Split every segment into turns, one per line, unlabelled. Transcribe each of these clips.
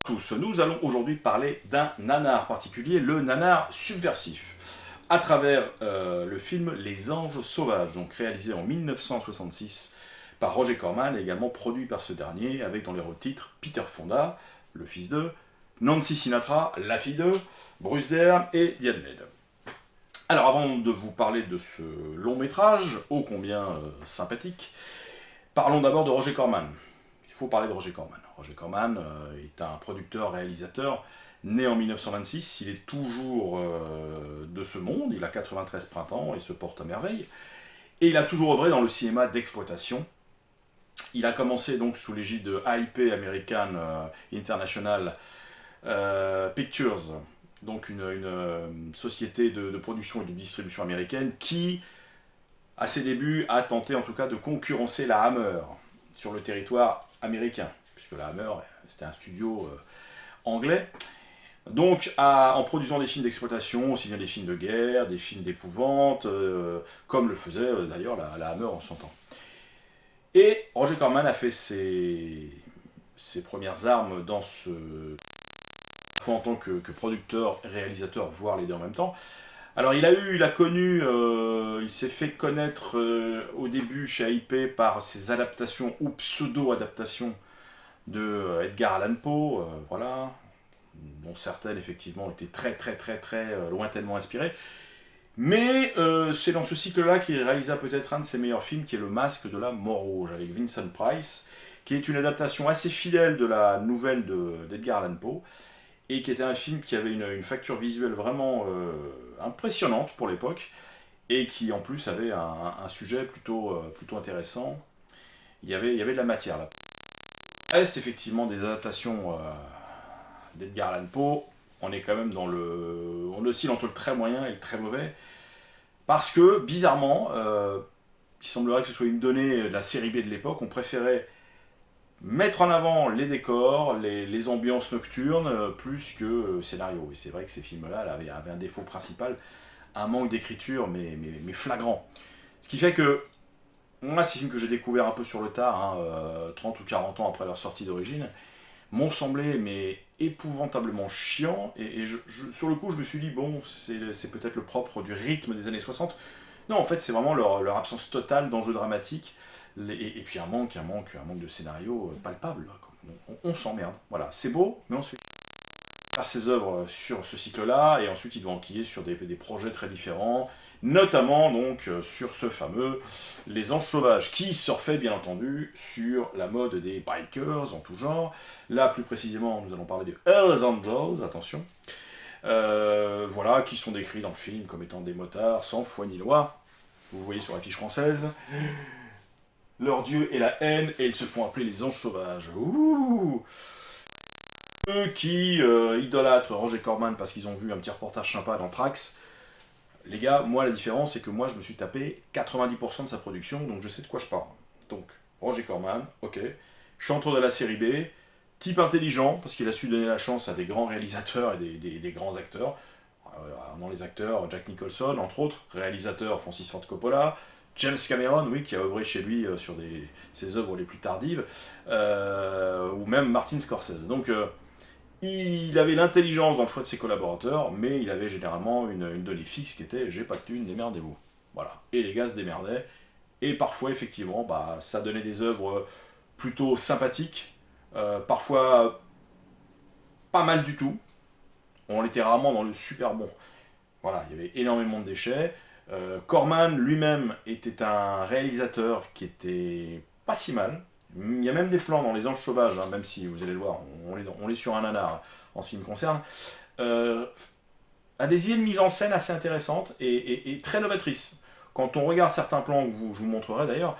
Tous, nous allons aujourd'hui parler d'un nanar particulier, le nanar subversif, à travers le film Les Anges Sauvages, donc réalisé en 1966 par Roger Corman et également produit par ce dernier, avec dans les rôles titres Peter Fonda, le fils de, Nancy Sinatra, la fille de, Bruce Dern et Diane Lane. Alors avant de vous parler de ce long métrage, ô combien sympathique, parlons d'abord de Roger Corman. Il faut parler de Roger Corman. Roger Corman est un producteur-réalisateur né en 1926. Il est toujours de ce monde. Il a 93 printemps et se porte à merveille. Et il a toujours œuvré dans le cinéma d'exploitation. Il a commencé donc sous l'égide de AIP, American International Pictures, donc une société de production et de distribution américaine qui, à ses débuts, a tenté en tout cas de concurrencer la Hammer sur le territoire américain, puisque la Hammer, c'était un studio anglais. Donc, en produisant des films d'exploitation, aussi bien des films de guerre, des films d'épouvante, comme le faisait d'ailleurs la Hammer en son temps. Et Roger Corman a fait ses premières armes dans ce... en tant que producteur, réalisateur, voire les deux en même temps. Alors il s'est fait connaître au début chez AIP par ses adaptations ou pseudo-adaptations de Edgar Allan Poe, voilà, dont certaines effectivement étaient très lointainement inspirées. Mais c'est dans ce cycle-là qu'il réalisa peut-être un de ses meilleurs films, qui est Le Masque de la Mort Rouge, avec Vincent Price, qui est une adaptation assez fidèle de la nouvelle d'Edgar Allan Poe, et qui était un film qui avait une facture visuelle vraiment impressionnante pour l'époque, et qui en plus avait un sujet plutôt intéressant. Il y avait de la matière là. Reste effectivement des adaptations d'Edgar Allan Poe. On est quand même on oscille entre le très moyen et le très mauvais, parce que bizarrement, il semblerait que ce soit une donnée de la série B de l'époque, on préférait mettre en avant les décors, les ambiances nocturnes, plus que le scénario. Et c'est vrai que ces films-là avaient un défaut principal, un manque d'écriture, mais flagrant. Ce qui fait que, moi, ces films que j'ai découverts un peu sur le tard, 30 ou 40 ans après leur sortie d'origine, m'ont semblé mais épouvantablement chiants, et sur le coup je me suis dit, bon, c'est peut-être le propre du rythme des années 60. Non, en fait, c'est vraiment leur absence totale d'enjeux dramatiques, et puis un manque de scénario palpable. On s'emmerde. Voilà, c'est beau, mais on se fait faire ses œuvres sur ce cycle-là, et ensuite il doit enquiller sur des projets très différents, notamment donc sur ce fameux Les Anges Sauvages, qui surfait bien entendu sur la mode des bikers en tout genre. Là, plus précisément, nous allons parler des Hells Angels, attention. Voilà, qui sont décrits dans le film comme étant des motards sans foi ni loi. Vous voyez sur l'affiche française. Leur dieu est la haine, et ils se font appeler les Anges Sauvages. Ouh! Eux qui idolâtrent Roger Corman parce qu'ils ont vu un petit reportage sympa d'Anthrax. Les gars, moi la différence c'est que moi je me suis tapé 90% de sa production, donc je sais de quoi je parle. Donc, Roger Corman, ok, chanteur de la série B, type intelligent, parce qu'il a su donner la chance à des grands réalisateurs et des grands acteurs. Dans les acteurs, Jack Nicholson, entre autres, réalisateur Francis Ford Coppola, James Cameron, oui, qui a œuvré chez lui sur ses œuvres les plus tardives, ou même Martin Scorsese. Donc, il avait l'intelligence dans le choix de ses collaborateurs, mais il avait généralement une donnée fixe qui était « j'ai pas de thune, démerdez-vous ». Voilà. Et les gars se démerdaient, et parfois, effectivement, ça donnait des œuvres plutôt sympathiques, parfois pas mal du tout. On était rarement dans le super bon. Voilà, il y avait énormément de déchets. Corman lui-même était un réalisateur qui était pas si mal. Il y a même des plans dans Les Anges Sauvages, même si vous allez le voir, on est sur un nanar en ce qui me concerne. A des idées de mise en scène assez intéressantes et très novatrices. Quand on regarde certains plans, que je vous montrerai d'ailleurs,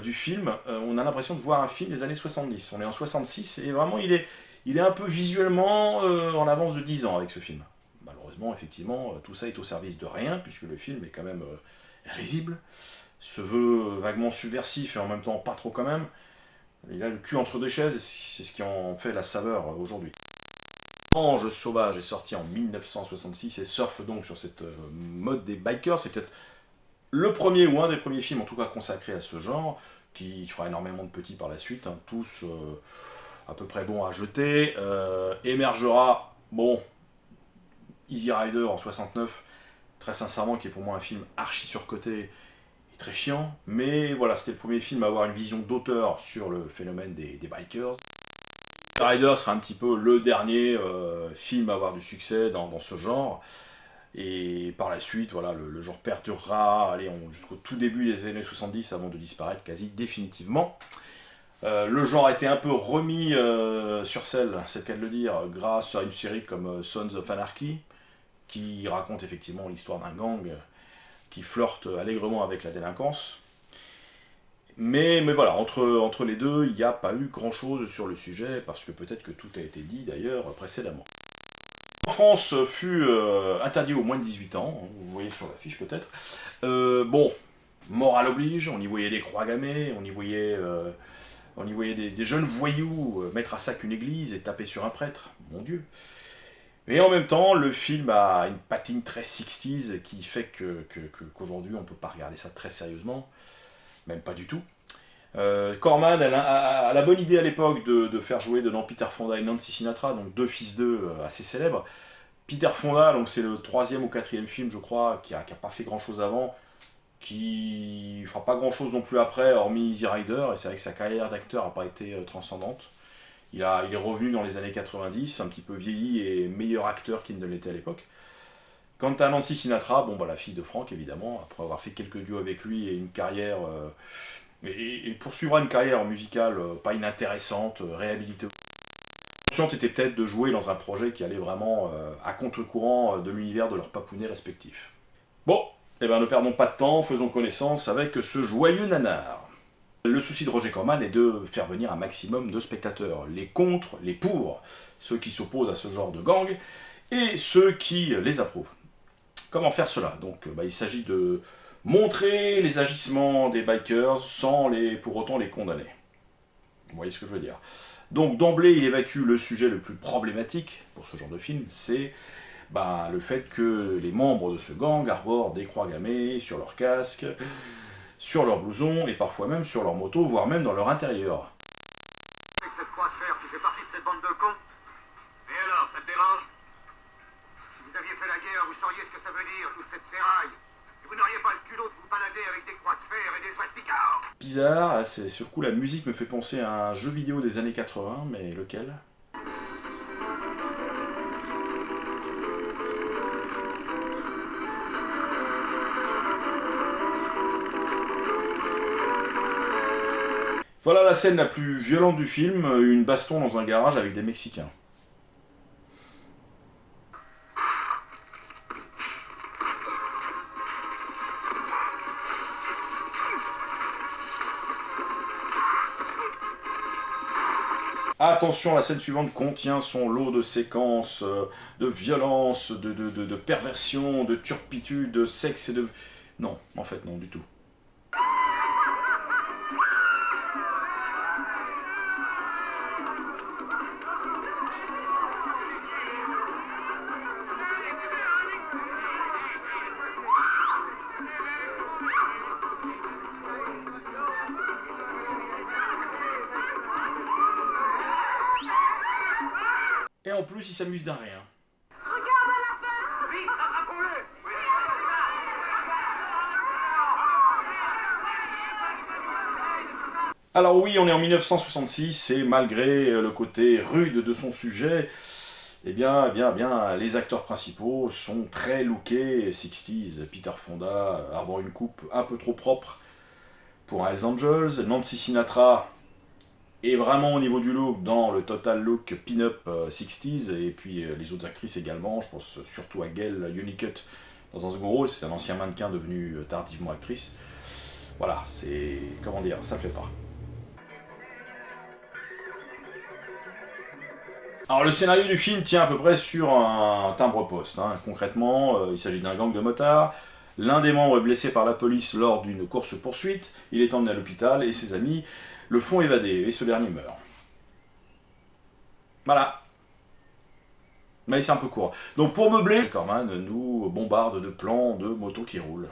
du film, on a l'impression de voir un film des années 70. On est en 66 et vraiment il est un peu visuellement en avance de 10 ans avec ce film. Malheureusement, effectivement, tout ça est au service de rien, puisque le film est quand même risible, se veut vaguement subversif et en même temps pas trop quand même. Il a le cul entre deux chaises, et c'est ce qui en fait la saveur aujourd'hui. Ange Sauvage est sorti en 1966 et surfe donc sur cette mode des bikers. C'est peut-être le premier ou un des premiers films en tout cas consacré à ce genre, qui fera énormément de petits par la suite, tous à peu près bon à jeter. Émergera, bon, Easy Rider en 69, très sincèrement, qui est pour moi un film archi surcoté et très chiant. Mais voilà, c'était le premier film à avoir une vision d'auteur sur le phénomène des bikers. Rider sera un petit peu le dernier film à avoir du succès dans ce genre. Et par la suite, voilà, le genre perdurera jusqu'au tout début des années 70 avant de disparaître quasi définitivement. Le genre a été un peu remis sur selle, c'est le cas de le dire, grâce à une série comme Sons of Anarchy, qui raconte effectivement l'histoire d'un gang qui flirte allègrement avec la délinquance. Mais voilà, entre les deux, il n'y a pas eu grand-chose sur le sujet, parce que peut-être que tout a été dit d'ailleurs précédemment. En France fut interdit aux moins de 18 ans, vous voyez sur l'affiche peut-être. Bon, morale oblige, on y voyait des croix gammées, on y voyait des jeunes voyous mettre à sac une église et taper sur un prêtre, mon Dieu. Mais en même temps, le film a une patine très 60s qui fait qu'aujourd'hui on ne peut pas regarder ça très sérieusement. Même pas du tout. Corman a la bonne idée à l'époque de faire jouer dedans Peter Fonda et Nancy Sinatra, donc deux fils d'eux assez célèbres. Peter Fonda, donc c'est le 3e ou 4e film, je crois, qui a pas fait grand chose avant, qui fera pas grand chose non plus après, hormis Easy Rider, et c'est vrai que sa carrière d'acteur n'a pas été transcendante. Il est revenu dans les années 90, un petit peu vieilli et meilleur acteur qu'il ne l'était à l'époque. Quant à Nancy Sinatra, bon, bah, la fille de Frank évidemment, après avoir fait quelques duos avec lui et une carrière. Et poursuivra une carrière musicale pas inintéressante, réhabilitée. Consciente était peut-être de jouer dans un projet qui allait vraiment à contre-courant de l'univers de leurs papounets respectifs. Bon, eh ben, ne perdons pas de temps, faisons connaissance avec ce joyeux nanar. Le souci de Roger Corman est de faire venir un maximum de spectateurs, les contre, les pour, ceux qui s'opposent à ce genre de gang, et ceux qui les approuvent. Comment faire cela? Donc il s'agit de montrer les agissements des bikers sans pour autant les condamner. Vous voyez ce que je veux dire? Donc d'emblée, il évacue le sujet le plus problématique pour ce genre de film, c'est le fait que les membres de ce gang arborent des croix gammées sur leur casque, sur leur blouson et parfois même sur leur moto, voire même dans leur intérieur.
Avec cette croix de fer, tu fais partie de cette bande de cons? Et alors, ça te dérange? Si vous aviez fait la guerre, vous sauriez ce que ça veut dire, toute cette ferraille. Et vous n'auriez pas le culot de vous balader avec des croix de fer et des swastikas.
Bizarre, sur le coup la musique me fait penser à un jeu vidéo des années 80, mais lequel? Voilà la scène la plus violente du film, une baston dans un garage avec des Mexicains. Attention, la scène suivante contient son lot de séquences, de violence, de perversion, de turpitude, de sexe et de... Non, en fait, non du tout. Et en plus, il s'amuse d'un rien.
Regarde à la fin! Vite, attrapons-le!
Alors oui, on est en 1966, et malgré le côté rude de son sujet, eh bien, les acteurs principaux sont très lookés 60s. Peter Fonda arbore une coupe un peu trop propre pour un Hells Angels. Nancy Sinatra est vraiment au niveau du look dans le total look pin-up 60s, et puis les autres actrices également, je pense surtout à Gail Hunnicutt dans un second rôle, c'est un ancien mannequin devenu tardivement actrice. Voilà, c'est... comment dire, ça le fait pas. Alors le scénario du film tient à peu près sur un timbre-poste. Concrètement, il s'agit d'un gang de motards. L'un des membres est blessé par la police lors d'une course-poursuite. Il est emmené à l'hôpital et ses amis le font évader et ce dernier meurt. Voilà. Mais c'est un peu court. Donc pour meubler, Corman nous bombarde de plans de motos qui roulent.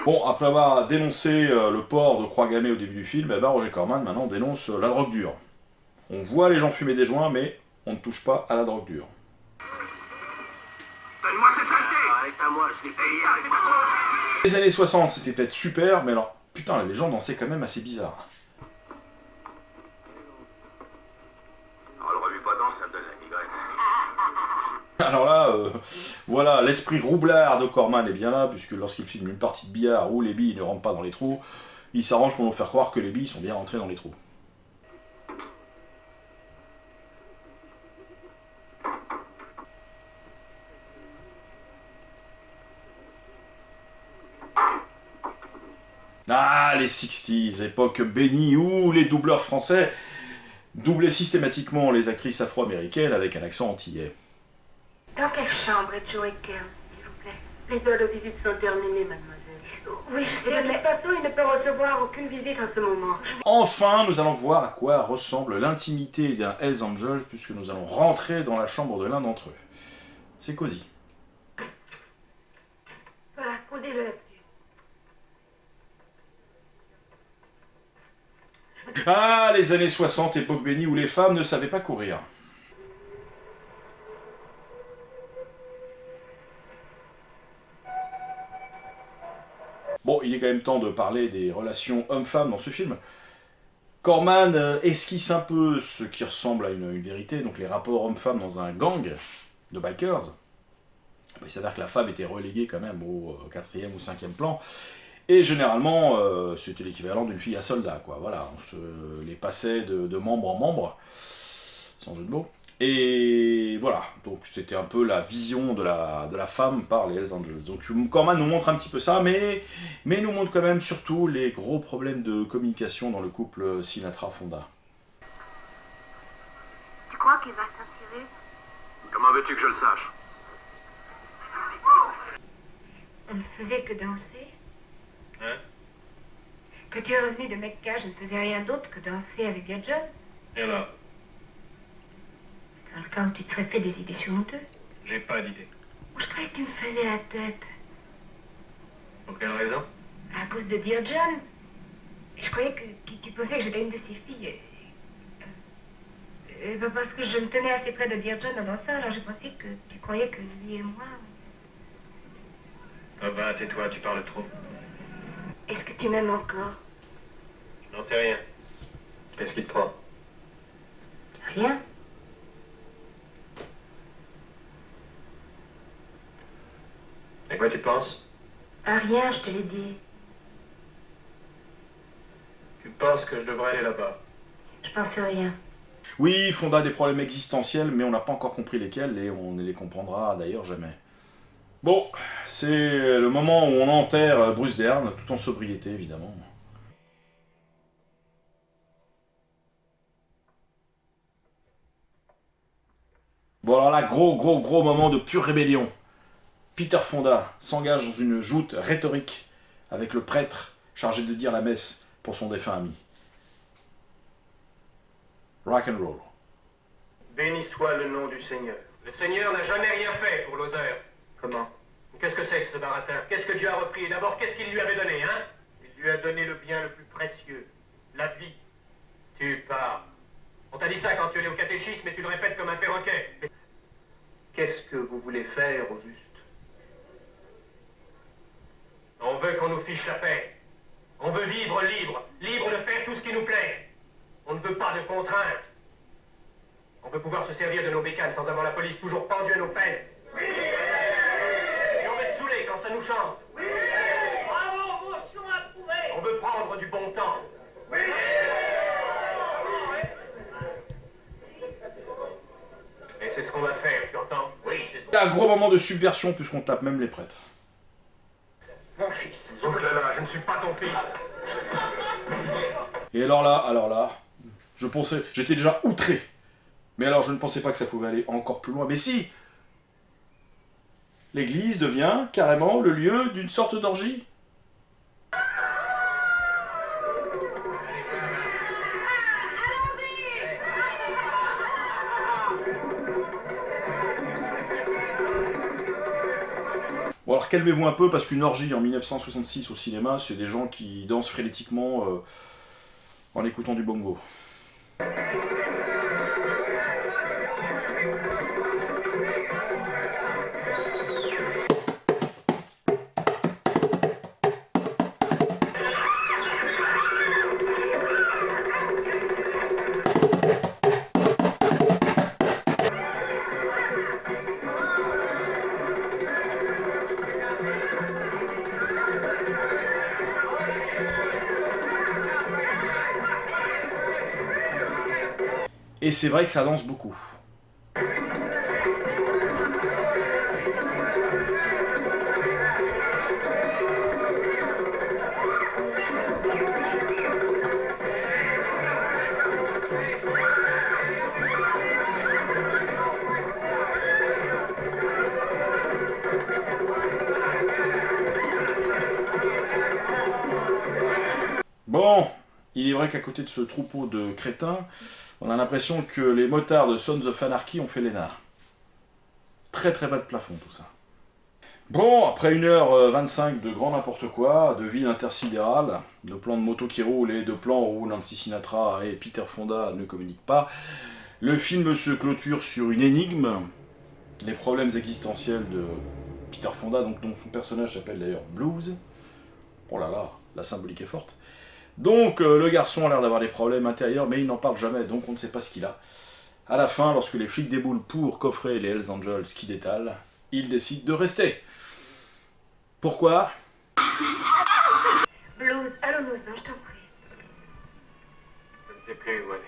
Bon, après avoir dénoncé le port de croix gammée au début du film, eh ben Roger Corman maintenant dénonce la drogue dure. On voit les gens fumer des joints, mais on ne touche pas à la drogue dure.
Donne-moi cette saleté. Arrête à moi, je l'ai payé, arrête à moi.
Les années 60, c'était peut-être super, mais alors, putain, les gens dansaient quand même assez bizarre.
Alors, le revue pas danse, ça me donne la migraine.
Alors là, voilà, l'esprit roublard de Corman est bien là, puisque lorsqu'il filme une partie de billard où les billes ne rentrent pas dans les trous, il s'arrange pour nous faire croire que les billes sont bien rentrées dans les trous. Ah, les 60s, époque bénie où les doubleurs français doublaient systématiquement les actrices afro-américaines avec un accent antillais.
Dans quelle chambre est Joe et Ken, s'il vous plaît? Les heures de visite sont terminées, mademoiselle. Oui, je sais, mais de toute façon, il ne peut recevoir aucune visite en ce moment.
Enfin, nous allons voir à quoi ressemble l'intimité d'un Hells Angel, puisque nous allons rentrer dans la chambre de l'un d'entre eux. C'est cosy.
Voilà, posez-le là-dessus.
Ah, les années 60, époque bénie où les femmes ne savaient pas courir. Bon, il est quand même temps de parler des relations hommes-femmes dans ce film. Corman esquisse un peu ce qui ressemble à une vérité, donc les rapports hommes-femmes dans un gang de bikers. Il s'avère que la femme était reléguée quand même au 4e ou 5e plan. Et généralement, c'était l'équivalent d'une fille à soldat, quoi. Voilà, on se les passait de membre en membre, sans jeu de mots. Et voilà, donc c'était un peu la vision de la femme par les Hells Angels. Donc Corman nous montre un petit peu ça, mais nous montre quand même surtout les gros problèmes de communication dans le couple Sinatra-Fonda.
Tu crois qu'il va s'en tirer?
Comment veux-tu que je le sache?
On ne faisait que danser.
Hein?
Quand tu es revenu de Mecca, je ne faisais rien d'autre que danser avec des jeunes.
Et alors?
Dans le cas où tu te serais fait des idées sur nous deux.
J'ai pas d'idée.
Moi, je croyais que tu me faisais la tête.
Pour quelle raison?
À cause de Dear John. Et je croyais que tu pensais que j'étais une de ses filles. Parce que je me tenais assez près de Dear John en dansant, alors je pensais que tu croyais que lui et moi...
Ah bah, tais-toi, tu parles trop.
Est-ce que tu m'aimes encore?
Je n'en sais rien. Qu'est-ce qui te prend?
Rien.
À quoi tu penses?
À rien, je te l'ai dit.
Tu penses que je devrais aller là-bas?
Je pense rien.
Oui, Fonda a des problèmes existentiels, mais on n'a pas encore compris lesquels, et on ne les comprendra d'ailleurs jamais. Bon, c'est le moment où on enterre Bruce Dern, tout en sobriété évidemment. Bon alors là, gros moment de pure rébellion. Peter Fonda s'engage dans une joute rhétorique avec le prêtre chargé de dire la messe pour son défunt ami. Rock and roll.
Béni soit le nom du Seigneur. Le Seigneur n'a jamais rien fait pour l'odeur. Comment? Qu'est-ce que c'est que ce baratin? Qu'est-ce que Dieu a repris? Et d'abord, qu'est-ce qu'il lui avait donné, hein? Il lui a donné le bien le plus précieux, la vie. Tu parles. On t'a dit ça quand tu allais au catéchisme et tu le répètes comme un perroquet. Qu'est-ce que vous voulez faire au juste? On veut qu'on nous fiche la paix. On veut vivre libre, libre de faire tout ce qui nous plaît. On ne veut pas de contraintes. On veut pouvoir se servir de nos bécanes sans avoir la police toujours pendue à nos peines. Oui. Et on veut être saoulés quand ça nous chante. Oui. Bravo, motion approuvée. On veut prendre du bon temps. Oui. Et c'est ce qu'on va faire, tu entends? Oui, c'est
Il y a un gros moment de subversion puisqu'on tape même les prêtres.
mon fils. Donc là, je ne suis pas ton fils.
Et alors là, je pensais, j'étais déjà outré. Mais alors je ne pensais pas que ça pouvait aller encore plus loin. Mais si! L'église devient carrément le lieu d'une sorte d'orgie. Bon Bon alors calmez-vous un peu, parce qu'une orgie en 1966 au cinéma, c'est des gens qui dansent frénétiquement en écoutant du bongo. Et c'est vrai que ça danse beaucoup. Bon, il est vrai qu'à côté de ce troupeau de crétins, on a l'impression que les motards de Sons of Anarchy ont fait l'énard. Très très bas de plafond tout ça. Bon, après 1h25 de grand n'importe quoi, de ville intersidérale, de plans de moto qui roulent et de plans où Nancy Sinatra et Peter Fonda ne communiquent pas, le film se clôture sur une énigme, les problèmes existentiels de Peter Fonda, donc, dont son personnage s'appelle d'ailleurs Blues. Oh là là, la symbolique est forte. Donc le garçon a l'air d'avoir des problèmes intérieurs, mais il n'en parle jamais, donc on ne sait pas ce qu'il a. À la fin, lorsque les flics déboulent pour coffrer les Hells Angels qui détalent, il décide de rester. Pourquoi?
Blues, allons-nous-en, je t'en prie.
Je ne sais plus où aller.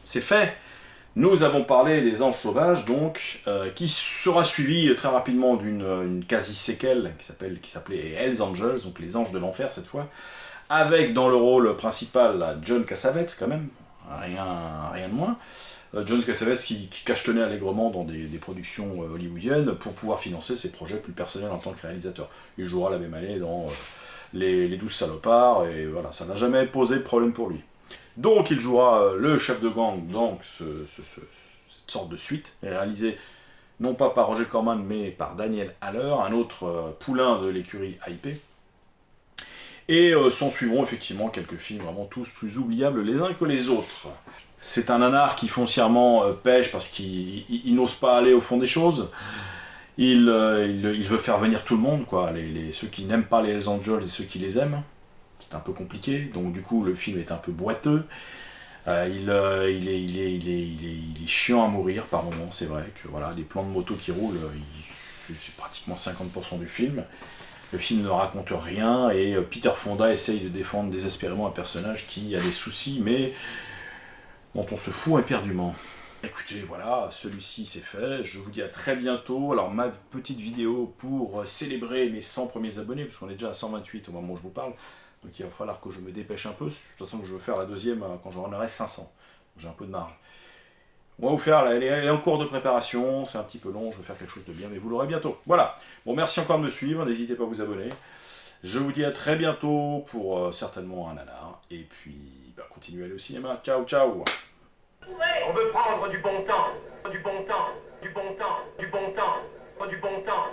C'est fait. Nous avons parlé des Anges Sauvages, donc, qui sera suivi très rapidement d'une quasi-séquelle qui s'appelait Hells Angels, donc les Anges de l'Enfer cette fois, avec dans le rôle principal John Cassavetes quand même, rien de moins. John Cassavetes qui cachetonnait allègrement dans des productions hollywoodiennes pour pouvoir financer ses projets plus personnels en tant que réalisateur. Il jouera la même année dans les 12 salopards, et voilà, ça n'a jamais posé de problème pour lui. Donc il jouera le chef de gang dans cette sorte de suite, réalisée non pas par Roger Corman mais par Daniel Haller, un autre poulain de l'écurie IP. Et s'en suivront effectivement quelques films vraiment tous plus oubliables les uns que les autres. C'est un nanar qui foncièrement pêche parce qu'il n'ose pas aller au fond des choses. Il veut faire venir tout le monde, quoi, ceux qui n'aiment pas les Hells Angels et ceux qui les aiment. C'est un peu compliqué, donc du coup le film est un peu boiteux. Il est chiant à mourir par moments, c'est vrai que voilà, des plans de moto qui roulent, c'est pratiquement 50% du film. Le film ne raconte rien et Peter Fonda essaye de défendre désespérément un personnage qui a des soucis mais dont on se fout éperdument. Écoutez, voilà, celui-ci c'est fait, je vous dis à très bientôt. Alors ma petite vidéo pour célébrer mes 100 premiers abonnés, parce qu'on est déjà à 128 au moment où je vous parle, donc il va falloir que je me dépêche un peu, de toute façon je veux faire la deuxième quand j'en aurai 500, j'ai un peu de marge. On va vous faire, elle est en cours de préparation, c'est un petit peu long, je veux faire quelque chose de bien, mais vous l'aurez bientôt. Voilà, bon merci encore de me suivre, n'hésitez pas à vous abonner. Je vous dis à très bientôt pour certainement un nanar, et puis continuez à aller au cinéma, ciao ciao.
On veut prendre du bon temps, du bon temps, du bon temps, du bon temps, du bon temps.